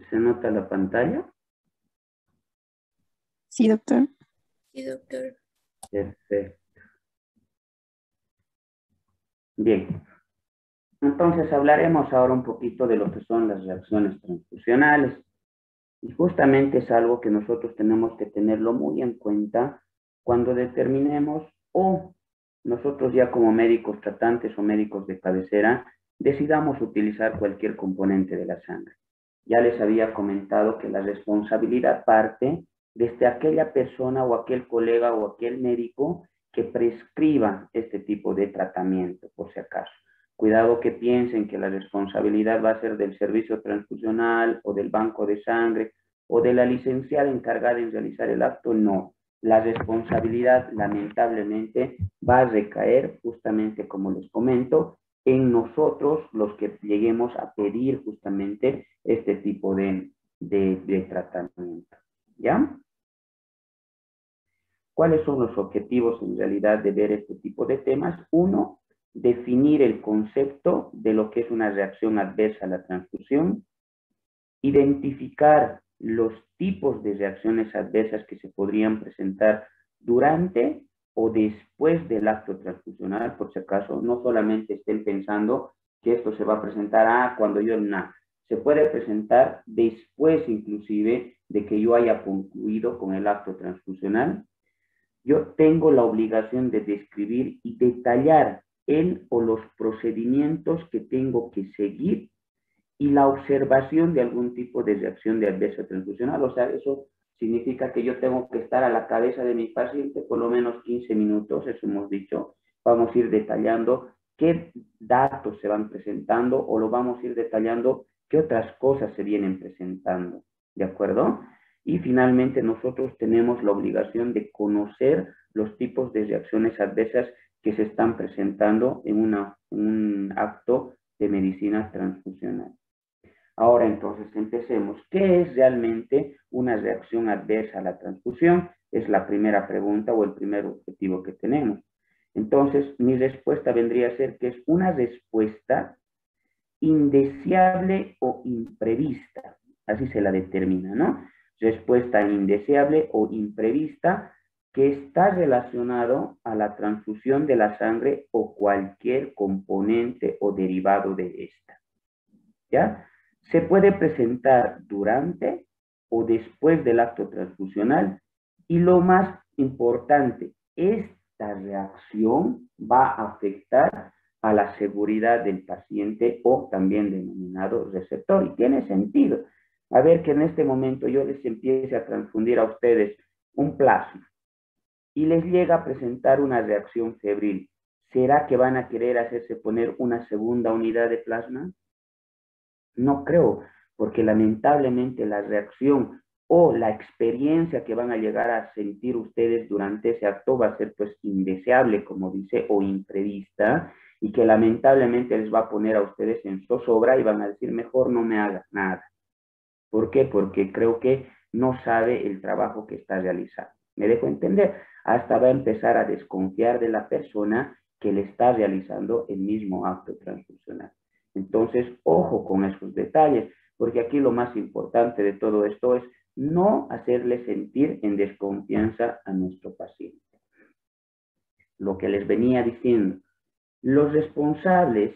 ¿Se nota la pantalla? Sí, doctor. Sí, doctor. Perfecto. Bien. Entonces hablaremos ahora un poquito de lo que son las reacciones transfusionales. Y justamente es algo que nosotros tenemos que tenerlo muy en cuenta cuando determinemos o nosotros ya como médicos tratantes o médicos de cabecera decidamos utilizar cualquier componente de la sangre. Ya les había comentado que la responsabilidad parte desde aquella persona o aquel colega o aquel médico que prescriba este tipo de tratamiento, por si acaso. Cuidado que piensen que la responsabilidad va a ser del servicio transfusional o del banco de sangre o de la licenciada encargada en realizar el acto. No, la responsabilidad lamentablemente va a recaer justamente como les comento en nosotros los que lleguemos a pedir justamente este tipo de tratamiento. ¿Ya? ¿Cuáles son los objetivos en realidad de ver este tipo de temas? Uno, definir el concepto de lo que es una reacción adversa a la transfusión, identificar los tipos de reacciones adversas que se podrían presentar durante o después del acto transfusional, por si acaso no solamente estén pensando que esto se va a presentar cuando yo nada. Se puede presentar después inclusive de que yo haya concluido con el acto transfusional. Yo tengo la obligación de describir y detallar el o los procedimientos que tengo que seguir y la observación de algún tipo de reacción de adversa transfusional. O sea, eso significa que yo tengo que estar a la cabeza de mi paciente por lo menos 15 minutos, eso hemos dicho. Vamos a ir detallando qué datos se van presentando o lo vamos a ir detallando qué otras cosas se vienen presentando. ¿De acuerdo? Y finalmente nosotros tenemos la obligación de conocer los tipos de reacciones adversas que se están presentando en un acto de medicina transfusional. Ahora entonces empecemos. ¿Qué es realmente una reacción adversa a la transfusión? Es la primera pregunta o el primer objetivo que tenemos. Entonces mi respuesta vendría a ser que es una respuesta indeseable o imprevista. Así se la determina, ¿no? Respuesta indeseable o imprevista que está relacionado a la transfusión de la sangre o cualquier componente o derivado de esta. ¿Ya? Se puede presentar durante o después del acto transfusional y lo más importante, esta reacción va a afectar a la seguridad del paciente o también denominado receptor. Y tiene sentido. A ver que en este momento yo les empiece a transfundir a ustedes un plasma y les llega a presentar una reacción febril. ¿Será que van a querer hacerse poner una segunda unidad de plasma? No creo, porque lamentablemente la reacción o la experiencia que van a llegar a sentir ustedes durante ese acto va a ser pues indeseable, como dice, o imprevista, y que lamentablemente les va a poner a ustedes en zozobra y van a decir, mejor no me hagas nada. ¿Por qué? Porque creo que no sabe el trabajo que está realizando. ¿Me dejo entender? Hasta va a empezar a desconfiar de la persona que le está realizando el mismo acto transfusional. Entonces, ojo con esos detalles, porque aquí lo más importante de todo esto es no hacerle sentir en desconfianza a nuestro paciente. Lo que les venía diciendo, los responsables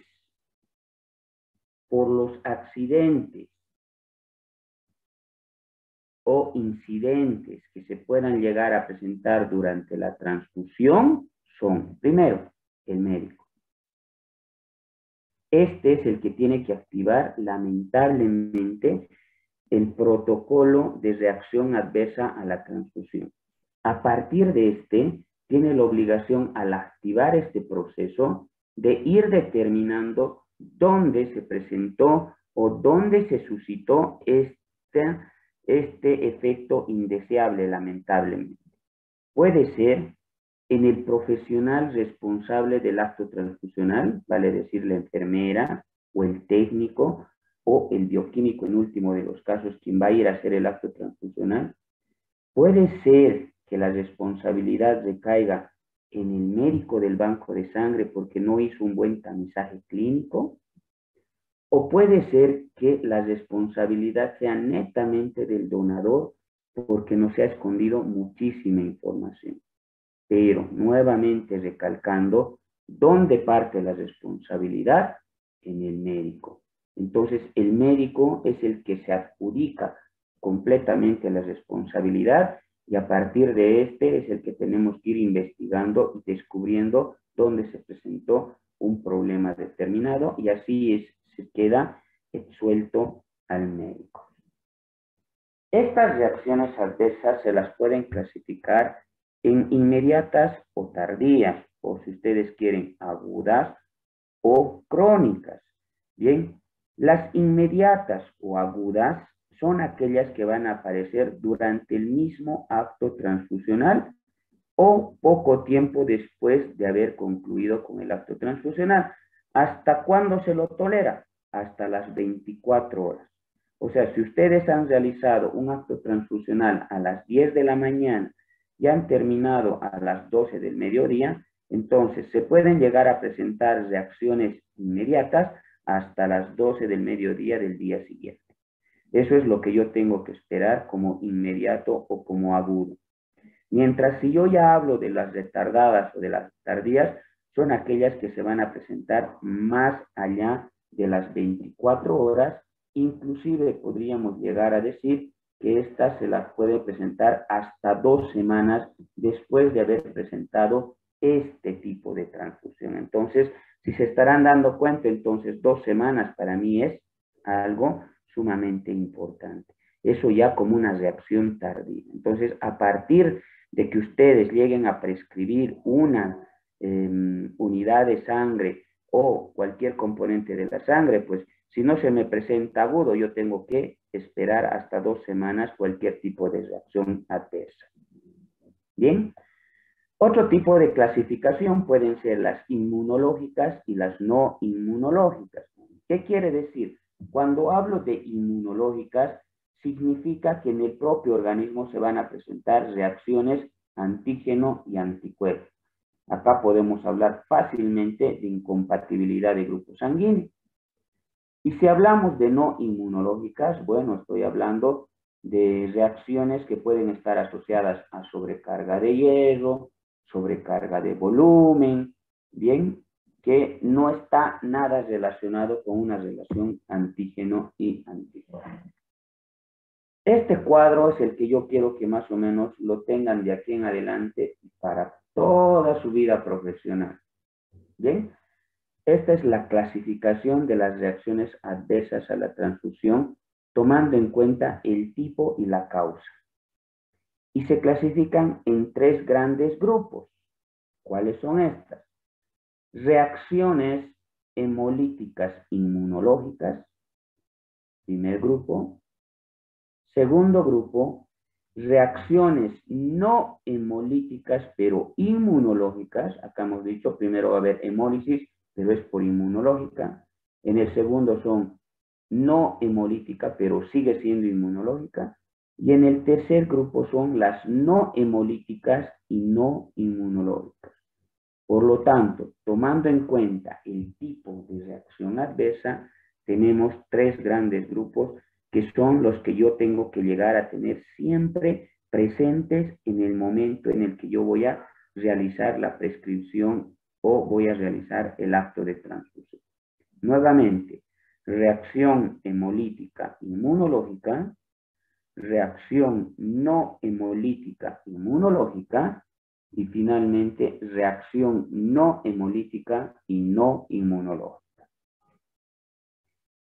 por los accidentes o incidentes que se puedan llegar a presentar durante la transfusión son, primero, el médico. Este es el que tiene que activar, lamentablemente, el protocolo de reacción adversa a la transfusión. A partir de este, tiene la obligación al activar este proceso de ir determinando dónde se presentó o dónde se suscitó este efecto indeseable, lamentablemente. Puede ser en el profesional responsable del acto transfusional, vale decir la enfermera o el técnico o el bioquímico en último de los casos, quien va a ir a hacer el acto transfusional. Puede ser que la responsabilidad recaiga en el médico del banco de sangre porque no hizo un buen tamizaje clínico. O puede ser que la responsabilidad sea netamente del donador porque no se ha escondido muchísima información. Pero nuevamente recalcando, ¿dónde parte la responsabilidad? En el médico. Entonces, el médico es el que se adjudica completamente la responsabilidad y a partir de este es el que tenemos que ir investigando y descubriendo dónde se presentó un problema determinado y así se queda suelto al médico. Estas reacciones adversas se las pueden clasificar en inmediatas o tardías, o si ustedes quieren, agudas o crónicas. Bien, las inmediatas o agudas son aquellas que van a aparecer durante el mismo acto transfusional o poco tiempo después de haber concluido con el acto transfusional. ¿Hasta cuándo se lo tolera? Hasta las 24 horas. O sea, si ustedes han realizado un acto transfusional a las 10 de la mañana y han terminado a las 12 del mediodía, entonces se pueden llegar a presentar reacciones inmediatas hasta las 12 del mediodía del día siguiente. Eso es lo que yo tengo que esperar como inmediato o como agudo. Mientras si yo ya hablo de las retardadas o de las tardías, son aquellas que se van a presentar más allá de las 24 horas, inclusive podríamos llegar a decir que esta se las puede presentar hasta 2 semanas después de haber presentado este tipo de transfusión. Entonces, si se estarán dando cuenta, entonces 2 semanas para mí es algo sumamente importante. Eso ya como una reacción tardía. Entonces, a partir de que ustedes lleguen a prescribir una unidad de sangre o cualquier componente de la sangre, pues si no se me presenta agudo, yo tengo que esperar hasta 2 semanas cualquier tipo de reacción adversa. Bien, otro tipo de clasificación pueden ser las inmunológicas y las no inmunológicas. ¿Qué quiere decir? Cuando hablo de inmunológicas, significa que en el propio organismo se van a presentar reacciones antígeno y anticuerpo. Acá podemos hablar fácilmente de incompatibilidad de grupos sanguíneos. Y si hablamos de no inmunológicas, bueno, estoy hablando de reacciones que pueden estar asociadas a sobrecarga de hierro, sobrecarga de volumen, bien, que no está nada relacionado con una relación antígeno y anticuerpo. Este cuadro es el que yo quiero que más o menos lo tengan de aquí en adelante para toda su vida profesional. Bien, esta es la clasificación de las reacciones adversas a la transfusión, tomando en cuenta el tipo y la causa. Y se clasifican en 3 grandes grupos. ¿Cuáles son estas? Reacciones hemolíticas inmunológicas, primer grupo. Segundo grupo, reacciones no hemolíticas, pero inmunológicas. Acá hemos dicho, primero va a haber hemólisis, pero es por inmunológica. En el segundo son no hemolítica, pero sigue siendo inmunológica. Y en el tercer grupo son las no hemolíticas y no inmunológicas. Por lo tanto, tomando en cuenta el tipo de reacción adversa, tenemos 3 grandes grupos que son los que yo tengo que llegar a tener siempre presentes en el momento en el que yo voy a realizar la prescripción o voy a realizar el acto de transfusión. Nuevamente, reacción hemolítica inmunológica, reacción no hemolítica inmunológica y finalmente reacción no hemolítica y no inmunológica.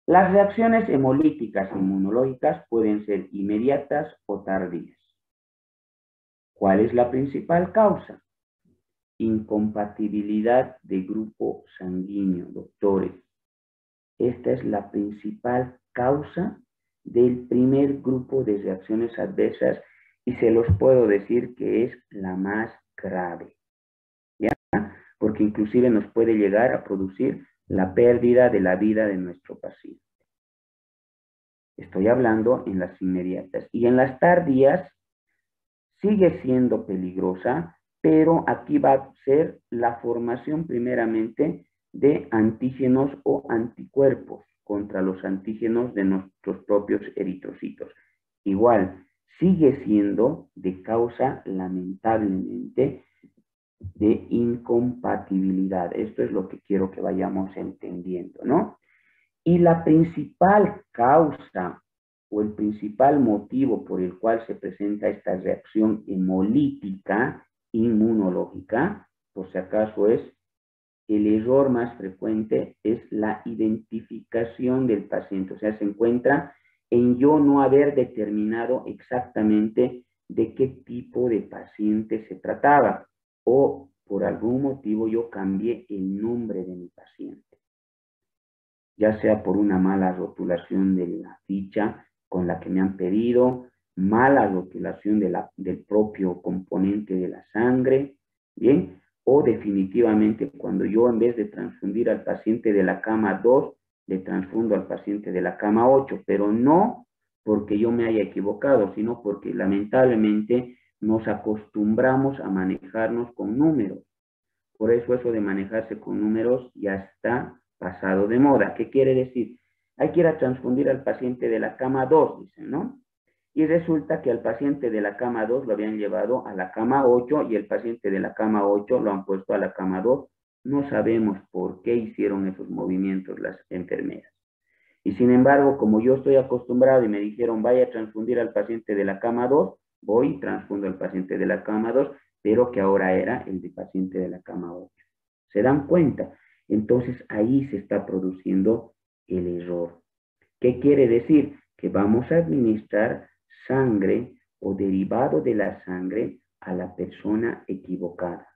Las reacciones hemolíticas e inmunológicas pueden ser inmediatas o tardías. ¿Cuál es la principal causa? Incompatibilidad de grupo sanguíneo, doctores. Esta es la principal causa del primer grupo de reacciones adversas y se los puedo decir que es la más grave, ¿ya? Porque inclusive nos puede llegar a producir la pérdida de la vida de nuestro paciente. Estoy hablando en las inmediatas. Y en las tardías sigue siendo peligrosa, pero aquí va a ser la formación primeramente de antígenos o anticuerpos. contra los antígenos de nuestros propios eritrocitos. Igual, sigue siendo de causa, lamentablemente, de incompatibilidad. Esto es lo que quiero que vayamos entendiendo, ¿no? Y la principal causa o el principal motivo por el cual se presenta esta reacción hemolítica inmunológica, por si acaso es el error más frecuente, es la identificación del paciente. O sea, se encuentra en yo no haber determinado exactamente de qué tipo de paciente se trataba o por algún motivo yo cambié el nombre de mi paciente, ya sea por una mala rotulación de la ficha con la que me han pedido, mala rotulación del propio componente de la sangre, ¿bien? O definitivamente cuando yo en vez de transfundir al paciente de la cama 2, le transfundo al paciente de la cama 8, pero no porque yo me haya equivocado, sino porque lamentablemente nos acostumbramos a manejarnos con números. Por eso de manejarse con números ya está pasado de moda. ¿Qué quiere decir? Hay que ir a transfundir al paciente de la cama 2, dicen, ¿no? Y resulta que al paciente de la cama 2 lo habían llevado a la cama 8 y el paciente de la cama 8 lo han puesto a la cama 2. No sabemos por qué hicieron esos movimientos las enfermeras. Y sin embargo, como yo estoy acostumbrado y me dijeron vaya a transfundir al paciente de la cama 2, voy y transfundo al paciente de la cama 2, pero que ahora era el de paciente de la cama 8. ¿Se dan cuenta? Entonces ahí se está produciendo el error. ¿Qué quiere decir? Que vamos a administrar sangre o derivado de la sangre a la persona equivocada.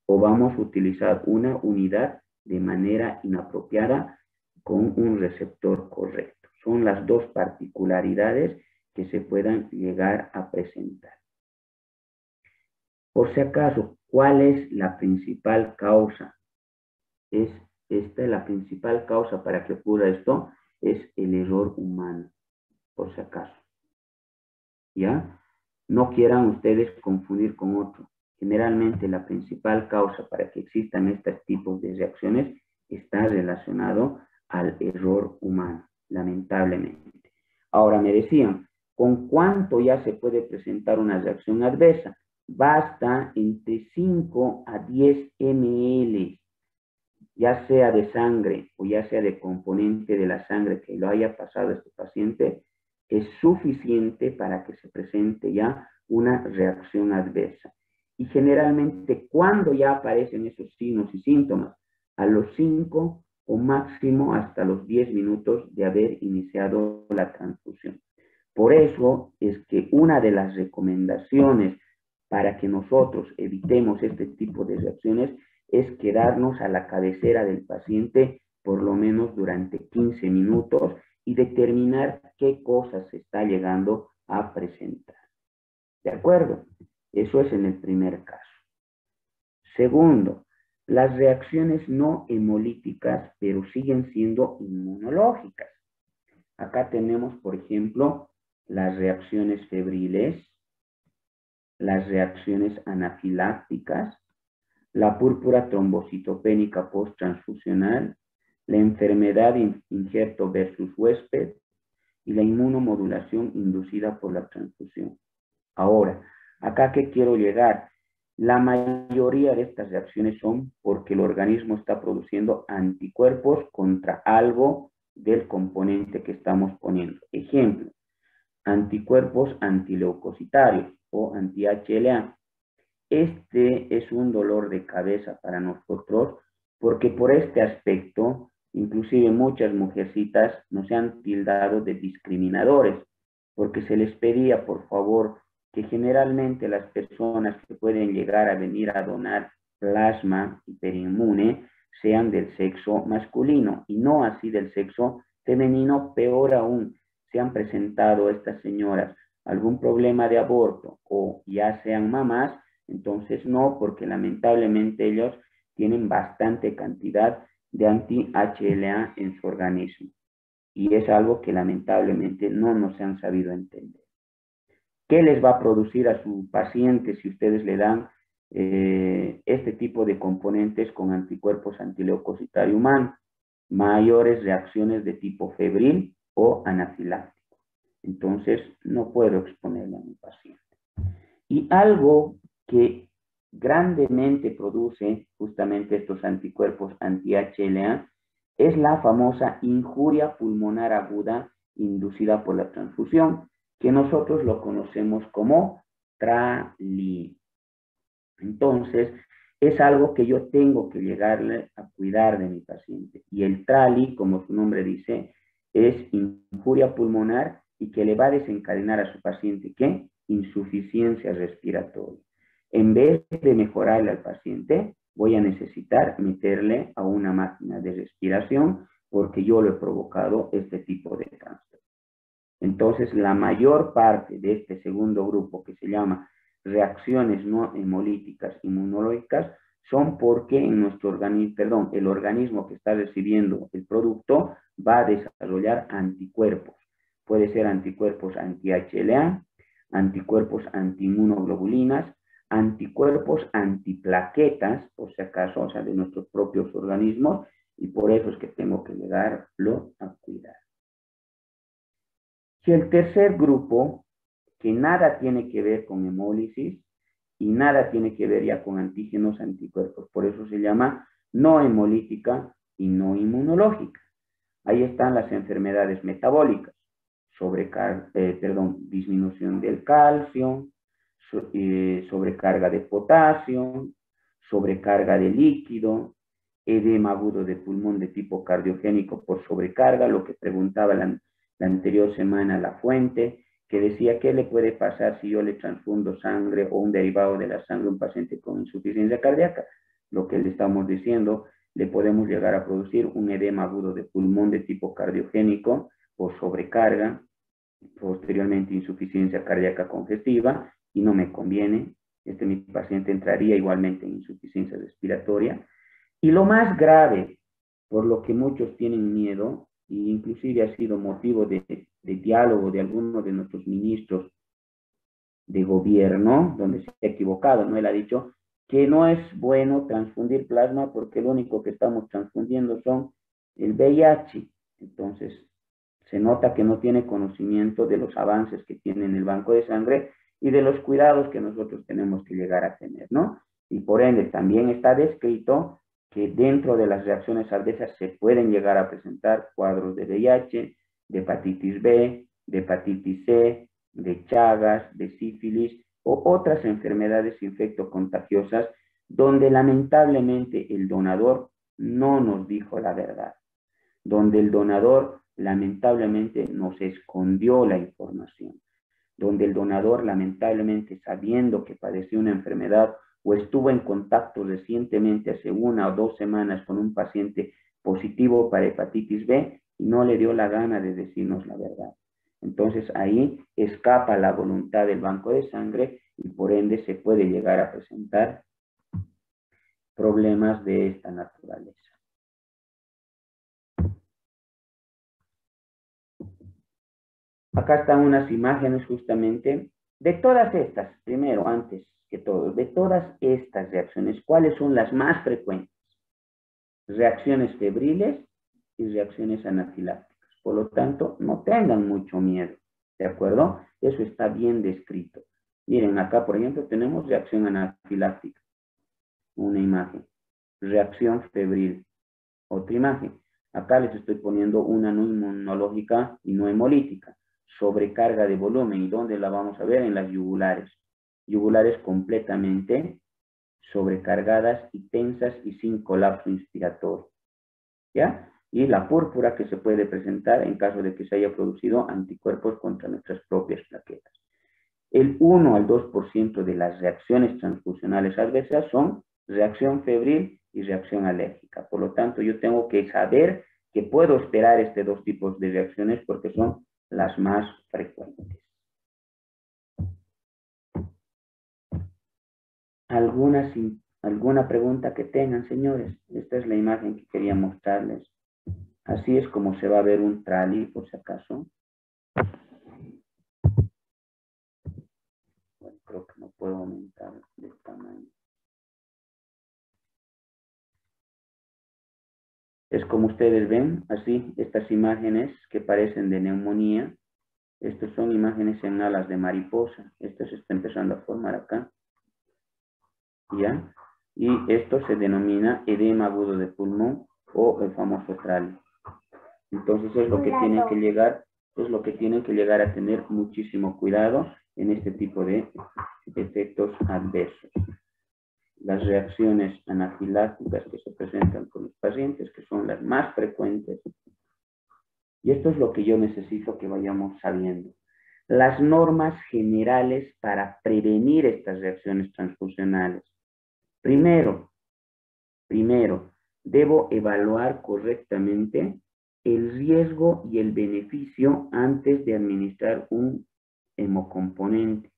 O vamos a utilizar una unidad de manera inapropiada con un receptor correcto. Son las dos particularidades que se puedan llegar a presentar. Por si acaso, ¿cuál es la principal causa? La principal causa para que ocurra esto es el error humano, por si acaso. ¿Ya? No quieran ustedes confundir con otro. Generalmente la principal causa para que existan estos tipos de reacciones está relacionado al error humano, lamentablemente. Ahora me decían, ¿con cuánto ya se puede presentar una reacción adversa? Basta entre 5 a 10 ml, ya sea de sangre o ya sea de componente de la sangre que lo haya pasado a este paciente, es suficiente para que se presente ya una reacción adversa. Y generalmente, cuando ya aparecen esos signos y síntomas, a los 5 o máximo hasta los 10 minutos de haber iniciado la transfusión. Por eso es que una de las recomendaciones para que nosotros evitemos este tipo de reacciones es quedarnos a la cabecera del paciente por lo menos durante 15 minutos y determinar qué cosas se está llegando a presentar. ¿De acuerdo? Eso es en el primer caso. Segundo, las reacciones no hemolíticas, pero siguen siendo inmunológicas. Acá tenemos, por ejemplo, las reacciones febriles, las reacciones anafilácticas, la púrpura trombocitopénica posttransfusional, la enfermedad injerto versus huésped y la inmunomodulación inducida por la transfusión. Ahora, acá que quiero llegar, la mayoría de estas reacciones son porque el organismo está produciendo anticuerpos contra algo del componente que estamos poniendo. Ejemplo, anticuerpos antileucocitarios o anti-HLA. Este es un dolor de cabeza para nosotros porque por este aspecto, inclusive muchas mujercitas nos han tildado de discriminadores porque se les pedía, por favor, que generalmente las personas que pueden llegar a venir a donar plasma hiperinmune sean del sexo masculino y no así del sexo femenino. Peor aún, se han presentado estas señoras algún problema de aborto o ya sean mamás, entonces no, porque lamentablemente ellos tienen bastante cantidad de anti-HLA en su organismo. Y es algo que lamentablemente no nos han sabido entender. ¿Qué les va a producir a su paciente si ustedes le dan este tipo de componentes con anticuerpos antileucocitario humano? mayores reacciones de tipo febril o anafiláctico. Entonces, no puedo exponerle a mi paciente. Y algo que grandemente produce justamente estos anticuerpos anti-HLA es la famosa injuria pulmonar aguda inducida por la transfusión, que nosotros lo conocemos como TRALI. Entonces, es algo que yo tengo que llegarle a cuidar de mi paciente. Y el TRALI, como su nombre dice, es injuria pulmonar y que le va a desencadenar a su paciente, ¿qué? Insuficiencia respiratoria. En vez de mejorarle al paciente, voy a necesitar meterle a una máquina de respiración porque yo lo he provocado este tipo de cáncer. Entonces, la mayor parte de este segundo grupo, que se llama reacciones no hemolíticas inmunológicas, son porque en nuestro organismo, perdón, el organismo que está recibiendo el producto va a desarrollar anticuerpos. Puede ser anticuerpos anti-HLA, anticuerpos anti-inmunoglobulinas, anticuerpos antiplaquetas, por si acaso, o sea, de nuestros propios organismos, y por eso es que tengo que llegarlo a cuidar. Si el tercer grupo, que nada tiene que ver con hemólisis y nada tiene que ver ya con antígenos, anticuerpos, por eso se llama no hemolítica y no inmunológica. Ahí están las enfermedades metabólicas, disminución del calcio, sobrecarga de potasio, sobrecarga de líquido, edema agudo de pulmón de tipo cardiogénico por sobrecarga, lo que preguntaba la anterior semana la fuente, que decía qué le puede pasar si yo le transfundo sangre o un derivado de la sangre a un paciente con insuficiencia cardíaca. Lo que le estamos diciendo, le podemos llegar a producir un edema agudo de pulmón de tipo cardiogénico por sobrecarga, posteriormente insuficiencia cardíaca congestiva, y no me conviene. Mi paciente entraría igualmente en insuficiencia respiratoria. Y lo más grave, por lo que muchos tienen miedo, e inclusive ha sido motivo de diálogo de algunos de nuestros ministros de gobierno, donde se ha equivocado, ¿no? Él ha dicho que no es bueno transfundir plasma porque lo único que estamos transfundiendo son el VIH. Entonces, se nota que no tiene conocimiento de los avances que tiene en el banco de sangre y de los cuidados que nosotros tenemos que llegar a tener, ¿no? Y por ende, también está descrito que dentro de las reacciones adversas se pueden llegar a presentar cuadros de VIH, de hepatitis B, de hepatitis C, de Chagas, de sífilis o otras enfermedades infectocontagiosas donde lamentablemente el donador no nos dijo la verdad, donde el donador lamentablemente nos escondió la información, donde el donador lamentablemente sabiendo que padeció una enfermedad o estuvo en contacto recientemente hace 1 o 2 semanas con un paciente positivo para hepatitis B y no le dio la gana de decirnos la verdad. Entonces ahí escapa la voluntad del banco de sangre y por ende se puede llegar a presentar problemas de esta naturaleza. Acá están unas imágenes justamente de todas estas, primero, antes que todo, de todas estas reacciones, ¿cuáles son las más frecuentes? Reacciones febriles y reacciones anafilácticas. Por lo tanto, no tengan mucho miedo, ¿de acuerdo? Eso está bien descrito. Miren, acá, por ejemplo, tenemos reacción anafiláctica, una imagen. Reacción febril, otra imagen. Acá les estoy poniendo una no inmunológica y no hemolítica. Sobrecarga de volumen. ¿Y dónde la vamos a ver? En las yugulares. Yugulares completamente sobrecargadas y tensas y sin colapso inspiratorio. ¿Ya? Y la púrpura que se puede presentar en caso de que se haya producido anticuerpos contra nuestras propias plaquetas. El 1 al 2% de las reacciones transfusionales adversas son reacción febril y reacción alérgica. Por lo tanto, yo tengo que saber que puedo esperar estos 2 tipos de reacciones porque son las más frecuentes. ¿Alguna pregunta que tengan, señores? Esta es la imagen que quería mostrarles. Así es como se va a ver un TRALI, por si acaso. Bueno, creo que no puedo aumentar de tamaño. Es como ustedes ven, así, estas imágenes que parecen de neumonía. Estas son imágenes en alas de mariposa. Esto se está empezando a formar acá. ¿Ya? Y esto se denomina edema agudo de pulmón o el famoso trale. Entonces es lo que tienen que llegar, es lo que tienen que llegar a tener muchísimo cuidado en este tipo de efectos adversos. Las reacciones anafilácticas que se presentan con los pacientes, que son las más frecuentes. Y esto es lo que yo necesito que vayamos sabiendo. Las normas generales para prevenir estas reacciones transfusionales. Primero, debo evaluar correctamente el riesgo y el beneficio antes de administrar un hemocomponente.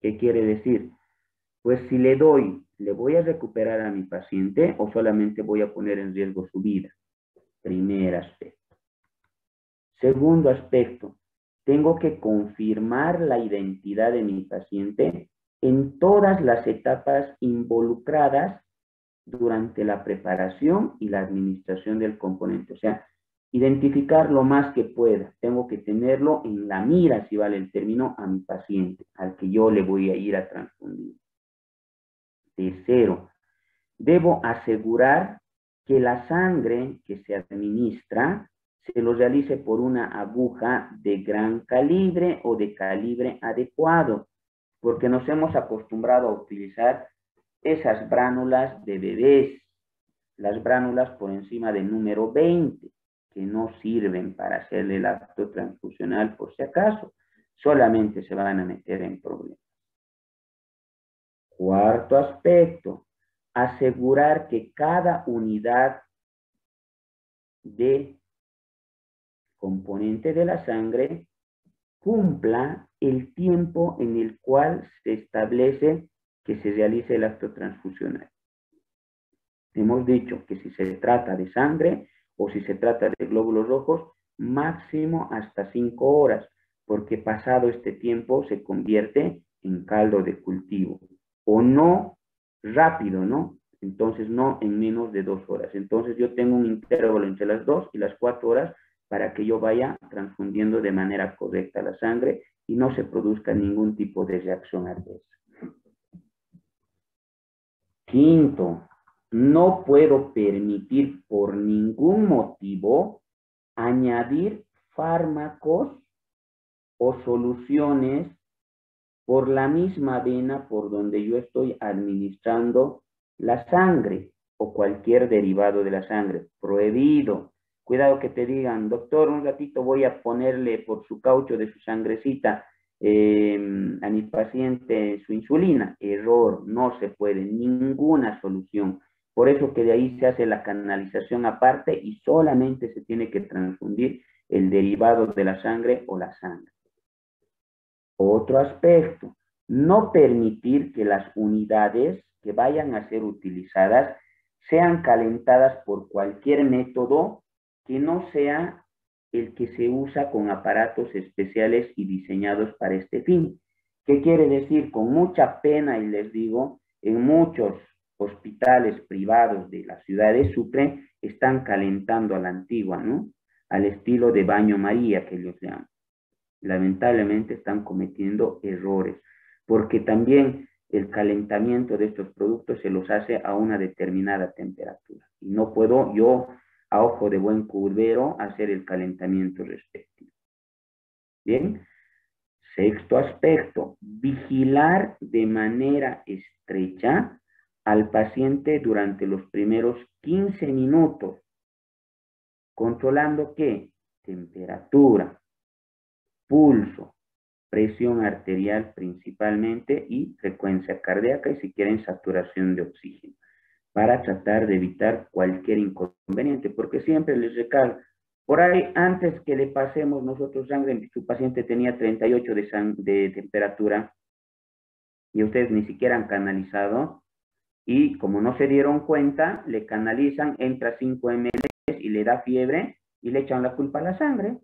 ¿Qué quiere decir? Pues si le doy, ¿le voy a recuperar a mi paciente o solamente voy a poner en riesgo su vida? Primer aspecto. Segundo aspecto, tengo que confirmar la identidad de mi paciente en todas las etapas involucradas durante la preparación y la administración del componente. O sea, identificar lo más que pueda. Tengo que tenerlo en la mira, si vale el término, a mi paciente, al que yo le voy a ir a transfundir. Tercero, debo asegurar que la sangre que se administra se lo realice por una aguja de gran calibre o de calibre adecuado, porque nos hemos acostumbrado a utilizar esas bránulas de bebés, las bránulas por encima del número 20, que no sirven para hacerle el acto transfusional por si acaso, solamente se van a meter en problemas. Cuarto aspecto, asegurar que cada unidad de componente de la sangre cumpla el tiempo en el cual se establece que se realice el acto transfusional. Hemos dicho que si se trata de sangre o si se trata de glóbulos rojos, máximo hasta 5 horas, porque pasado este tiempo se convierte en caldo de cultivo. O no rápido, ¿no? Entonces no en menos de 2 horas. Entonces yo tengo un intervalo entre las 2 y las 4 horas para que yo vaya transfundiendo de manera correcta la sangre y no se produzca ningún tipo de reacción adversa. Quinto, no puedo permitir por ningún motivo añadir fármacos o soluciones por la misma vena por donde yo estoy administrando la sangre o cualquier derivado de la sangre. Prohibido. Cuidado que te digan, doctor, un ratito voy a ponerle por su caucho de su sangrecita a mi paciente su insulina. Error, no se puede, ninguna solución. Por eso que de ahí se hace la canalización aparte y solamente se tiene que transfundir el derivado de la sangre o la sangre. Otro aspecto, no permitir que las unidades que vayan a ser utilizadas sean calentadas por cualquier método que no sea el que se usa con aparatos especiales y diseñados para este fin. ¿Qué quiere decir? Con mucha pena, y les digo, en muchos hospitales privados de la ciudad de Sucre están calentando a la antigua, ¿no? Al estilo de baño María, que ellos llaman. Lamentablemente están cometiendo errores, porque también el calentamiento de estos productos se los hace a una determinada temperatura. Y no puedo yo, a ojo de buen curvero, hacer el calentamiento respectivo. Bien. Sexto aspecto, vigilar de manera estrecha al paciente durante los primeros 15 minutos, controlando ¿qué? Temperatura, pulso, presión arterial principalmente y frecuencia cardíaca y si quieren saturación de oxígeno, para tratar de evitar cualquier inconveniente, porque siempre les recalco, por ahí antes que le pasemos nosotros sangre, su paciente tenía 38 de temperatura y ustedes ni siquiera han canalizado y como no se dieron cuenta, le canalizan, entra 5 ml y le da fiebre y le echan la culpa a la sangre.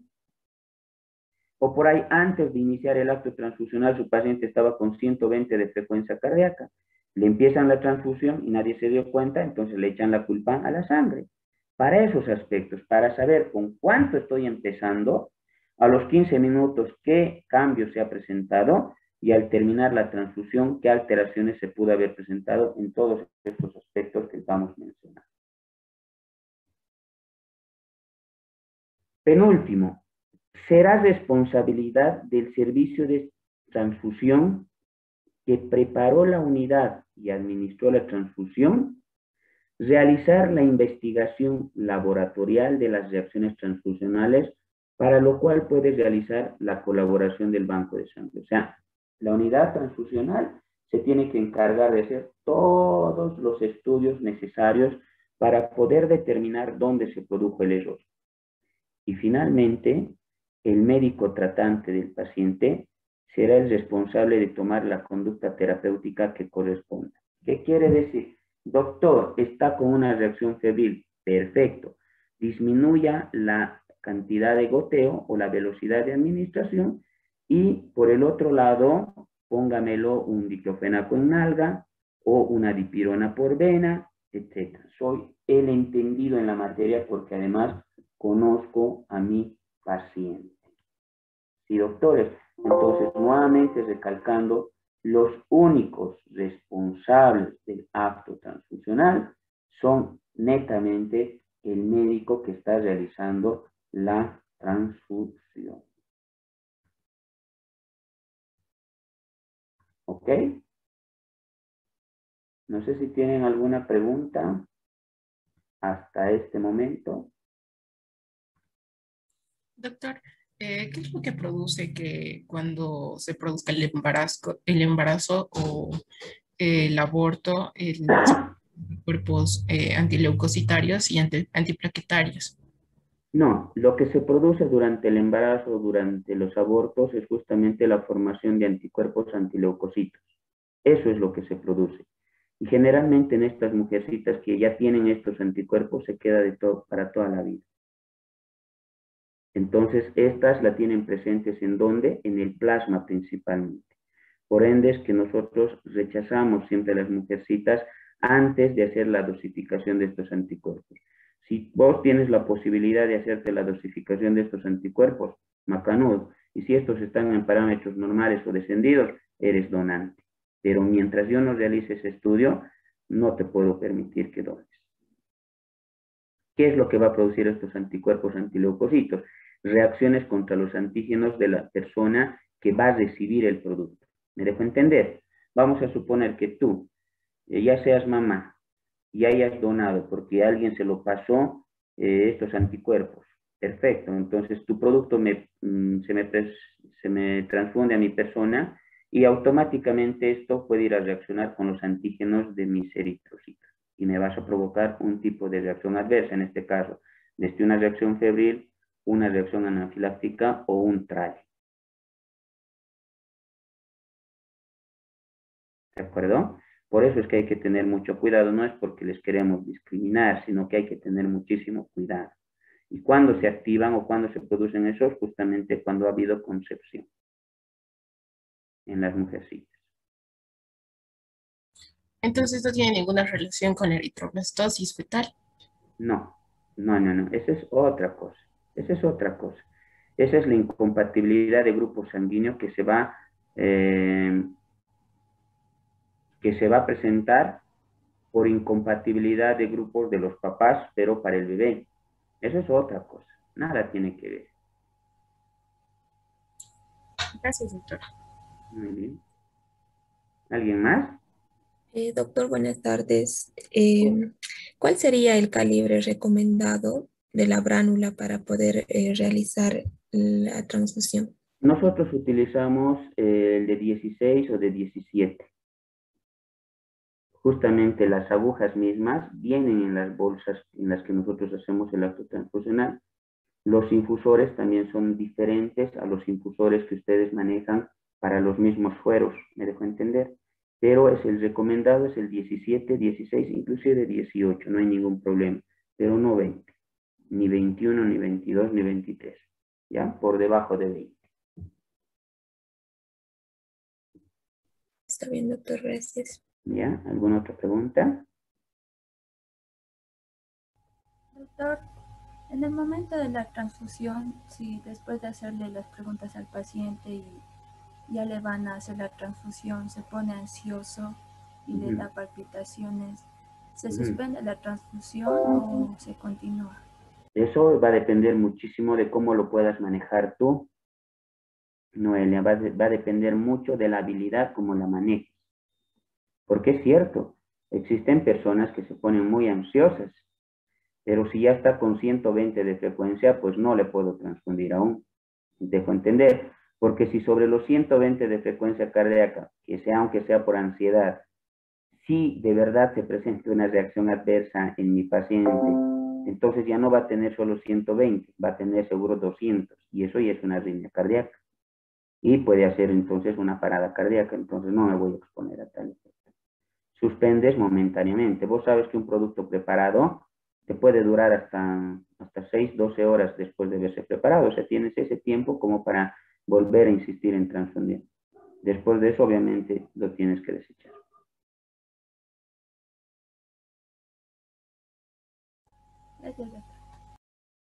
O por ahí, antes de iniciar el acto transfusional, su paciente estaba con 120 de frecuencia cardíaca. Le empiezan la transfusión y nadie se dio cuenta, entonces le echan la culpa a la sangre. para esos aspectos, para saber con cuánto estoy empezando, a los 15 minutos qué cambio se ha presentado y al terminar la transfusión qué alteraciones se pudo haber presentado en todos estos aspectos que estamos mencionando. Penúltimo, será responsabilidad del servicio de transfusión que preparó la unidad y administró la transfusión realizar la investigación laboratorial de las reacciones transfusionales, para lo cual puede realizar la colaboración del banco de sangre. O sea, la unidad transfusional se tiene que encargar de hacer todos los estudios necesarios para poder determinar dónde se produjo el error. Y finalmente, el médico tratante del paciente será el responsable de tomar la conducta terapéutica que corresponda. ¿Qué quiere decir? Doctor, está con una reacción febril. Perfecto. Disminuya la cantidad de goteo o la velocidad de administración y por el otro lado, póngamelo un diclofenaco en nalga o una dipirona por vena, etc. Soy el entendido en la materia porque además conozco a mi paciente. Sí, doctores. Entonces, nuevamente recalcando, los únicos responsables del acto transfusional son netamente el médico que está realizando la transfusión. ¿Ok? No sé si tienen alguna pregunta hasta este momento. Doctor, ¿qué es lo que produce que cuando se produzca el embarazo o el aborto, cuerpos antileucocitarios y antiplaquetarios? No, lo que se produce durante el embarazo o durante los abortos es justamente la formación de anticuerpos antileucocitos. Eso es lo que se produce. Y generalmente en estas mujercitas que ya tienen estos anticuerpos se queda de todo, para toda la vida. Entonces, estas la tienen presentes ¿en dónde? En el plasma principalmente. Por ende es que nosotros rechazamos siempre a las mujercitas antes de hacer la dosificación de estos anticuerpos. Si vos tienes la posibilidad de hacerte la dosificación de estos anticuerpos, macanudo, y si estos están en parámetros normales o descendidos, eres donante. Pero mientras yo no realice ese estudio, no te puedo permitir que dones. ¿Qué es lo que va a producir estos anticuerpos antileucocitos? Reacciones contra los antígenos de la persona que va a recibir el producto. ¿Me dejo entender? Vamos a suponer que tú, ya seas mamá, y hayas donado porque alguien se lo pasó estos anticuerpos. Perfecto, entonces tu producto se me transfunde a mi persona y automáticamente esto puede ir a reaccionar con los antígenos de mis eritrocitos y me vas a provocar un tipo de reacción adversa, en este caso, desde una reacción febril, una reacción anafiláctica o un TRAL. ¿De acuerdo? Por eso es que hay que tener mucho cuidado, no es porque les queremos discriminar, sino que hay que tener muchísimo cuidado. ¿Y cuándo se activan o cuándo se producen esos? Justamente cuando ha habido concepción en las mujercitas. Entonces no tiene ninguna relación con la eritroblastosis fetal. No, no, esa es otra cosa. Esa es otra cosa. Esa es la incompatibilidad de grupo sanguíneo eh, que se va a presentar por incompatibilidad de grupos de los papás, pero para el bebé. Eso es otra cosa. Nada tiene que ver. Gracias, doctor. Muy bien. ¿Alguien más? Doctor, buenas tardes. ¿Cuál sería el calibre recomendado de la bránula para poder realizar la transfusión? Nosotros utilizamos el de 16 o de 17. Justamente las agujas mismas vienen en las bolsas en las que nosotros hacemos el acto transfusional. Los infusores también son diferentes a los infusores que ustedes manejan para los mismos sueros, me dejo entender. Pero es el recomendado, es el 17, 16, inclusive 18, no hay ningún problema. Pero no 20, ni 21, ni 22, ni 23. ¿Ya? Por debajo de 20. Está bien, doctor, gracias. ¿Ya? ¿Alguna otra pregunta? Doctor, en el momento de la transfusión, si después de hacerle las preguntas al paciente y ya le van a hacer la transfusión, se pone ansioso y le da palpitaciones, ¿se suspende la transfusión o se continúa? Eso va a depender muchísimo de cómo lo puedas manejar tú, Noelia. Va a depender mucho de la habilidad como la manejes. Porque es cierto, existen personas que se ponen muy ansiosas, pero si ya está con 120 de frecuencia, pues no le puedo transfundir aún. Dejo entender, porque si sobre los 120 de frecuencia cardíaca, que sea aunque sea por ansiedad, si de verdad se presenta una reacción adversa en mi paciente, entonces ya no va a tener solo 120, va a tener seguro 200, y eso ya es una arritmia cardíaca. Y puede hacer entonces una parada cardíaca, entonces no me voy a exponer a tal efecto. Suspendes momentáneamente. Vos sabes que un producto preparado te puede durar hasta 6, 12 horas después de haberse preparado. O sea, tienes ese tiempo como para volver a insistir en transfundir. Después de eso, obviamente, lo tienes que desechar.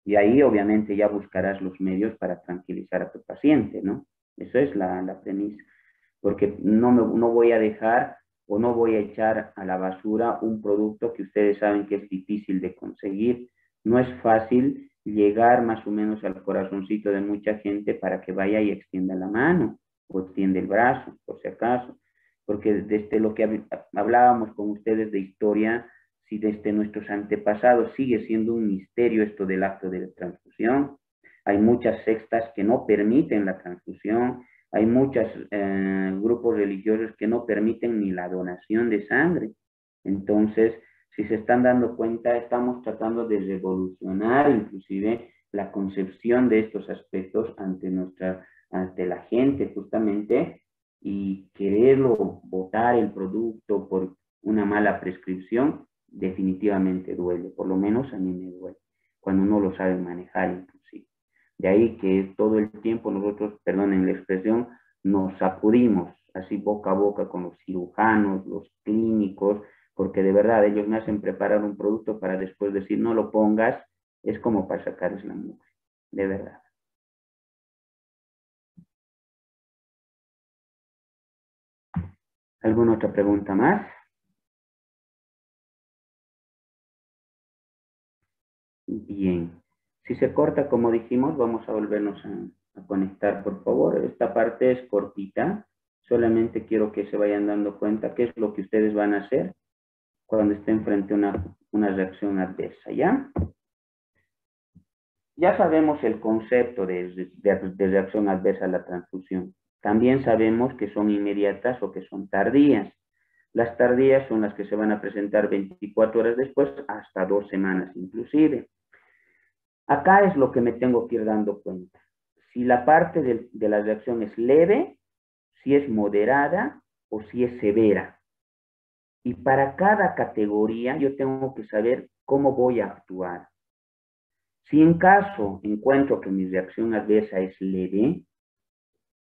Y ahí, obviamente, ya buscarás los medios para tranquilizar a tu paciente, ¿no? Eso es la premisa. Porque no voy a dejar o no voy a echar a la basura un producto que ustedes saben que es difícil de conseguir. No es fácil llegar más o menos al corazoncito de mucha gente para que vaya y extienda la mano o extienda el brazo, por si acaso. Porque desde lo que hablábamos con ustedes de historia, si desde nuestros antepasados sigue siendo un misterio esto del acto de transfusión, hay muchas sectas que no permiten la transfusión, hay muchos grupos religiosos que no permiten ni la donación de sangre. Entonces, si se están dando cuenta, estamos tratando de revolucionar inclusive la concepción de estos aspectos ante la gente justamente, y quererlo botar el producto por una mala prescripción, definitivamente duele, por lo menos a mí me duele, cuando no lo saben manejar inclusive. De ahí que todo el tiempo nosotros, perdonen la expresión, nos sacudimos así boca a boca con los cirujanos, los clínicos, porque de verdad ellos me hacen preparar un producto para después decir no lo pongas, es como para sacarles la mugre, de verdad. ¿Alguna otra pregunta más? Bien. Si se corta, como dijimos, vamos a volvernos a conectar, por favor. Esta parte es cortita. Solamente quiero que se vayan dando cuenta qué es lo que ustedes van a hacer cuando estén frente a una reacción adversa, ¿ya? Ya sabemos el concepto de reacción adversa a la transfusión. También sabemos que son inmediatas o que son tardías. Las tardías son las que se van a presentar 24 horas después, hasta 2 semanas inclusive. Acá es lo que me tengo que ir dando cuenta. Si la parte de la reacción es leve, si es moderada o si es severa. Y para cada categoría yo tengo que saber cómo voy a actuar. Si en caso encuentro que mi reacción adversa es leve,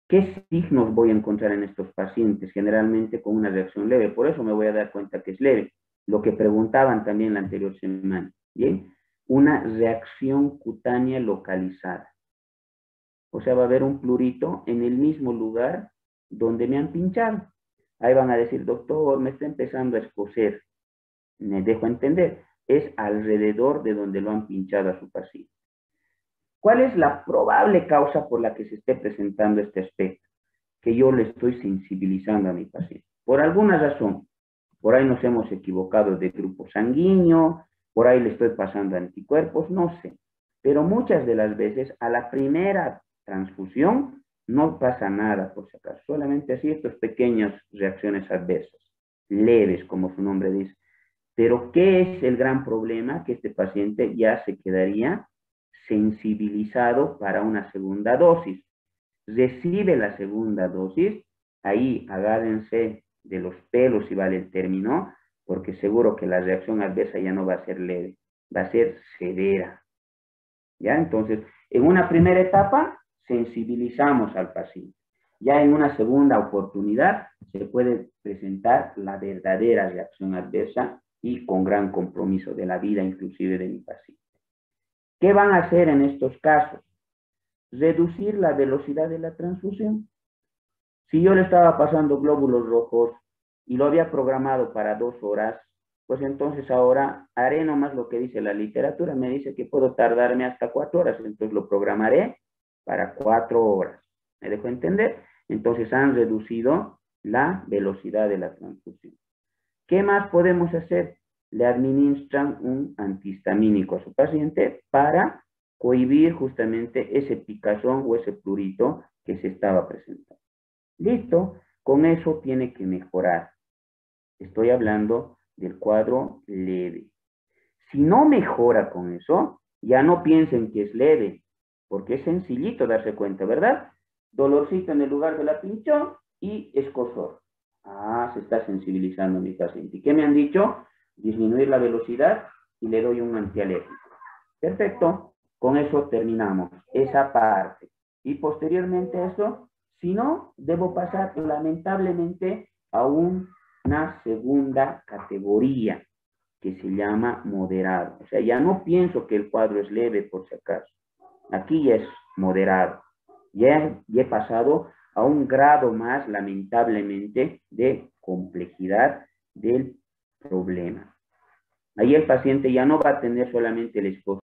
¿qué signos voy a encontrar en estos pacientes? Generalmente con una reacción leve. Por eso me voy a dar cuenta que es leve. Lo que preguntaban también la anterior semana. ¿Bien? Una reacción cutánea localizada. O sea, va a haber un plurito en el mismo lugar donde me han pinchado. Ahí van a decir, doctor, me está empezando a escocer. Me dejo entender. Es alrededor de donde lo han pinchado a su paciente. ¿Cuál es la probable causa por la que se esté presentando este aspecto? Que yo le estoy sensibilizando a mi paciente. Por alguna razón, por ahí nos hemos equivocado de grupo sanguíneo, por ahí le estoy pasando anticuerpos, no sé. Pero muchas de las veces a la primera transfusión no pasa nada, por si acaso. Solamente así estas pequeñas reacciones adversas, leves, como su nombre dice. Pero ¿qué es el gran problema? Que este paciente ya se quedaría sensibilizado para una segunda dosis. Recibe la segunda dosis, ahí agárrense de los pelos si vale el término, porque seguro que la reacción adversa ya no va a ser leve, va a ser severa. ¿Ya? Entonces, en una primera etapa, sensibilizamos al paciente. Ya en una segunda oportunidad, se puede presentar la verdadera reacción adversa y con gran compromiso de la vida, inclusive de mi paciente. ¿Qué van a hacer en estos casos? Reducir la velocidad de la transfusión. Si yo le estaba pasando glóbulos rojos y lo había programado para 2 horas, pues entonces ahora haré nomás lo que dice la literatura. Me dice que puedo tardarme hasta 4 horas, entonces lo programaré para 4 horas. ¿Me dejo entender? Entonces han reducido la velocidad de la transfusión. ¿Qué más podemos hacer? Le administran un antihistamínico a su paciente para cohibir justamente ese picazón o ese prurito que se estaba presentando. Listo, con eso tiene que mejorar. Estoy hablando del cuadro leve. Si no mejora con eso, ya no piensen que es leve, porque es sencillito darse cuenta, ¿verdad? Dolorcito en el lugar de la pinchón y escozor. Ah, se está sensibilizando mi paciente. ¿Y qué me han dicho? Disminuir la velocidad y le doy un antialérgico. Perfecto, con eso terminamos esa parte. Y posteriormente a eso, si no, debo pasar lamentablemente a una segunda categoría que se llama moderado. O sea, ya no pienso que el cuadro es leve por si acaso. Aquí ya es moderado. Ya he pasado a un grado más, lamentablemente, de complejidad del problema. Ahí el paciente ya no va a tener solamente el esposo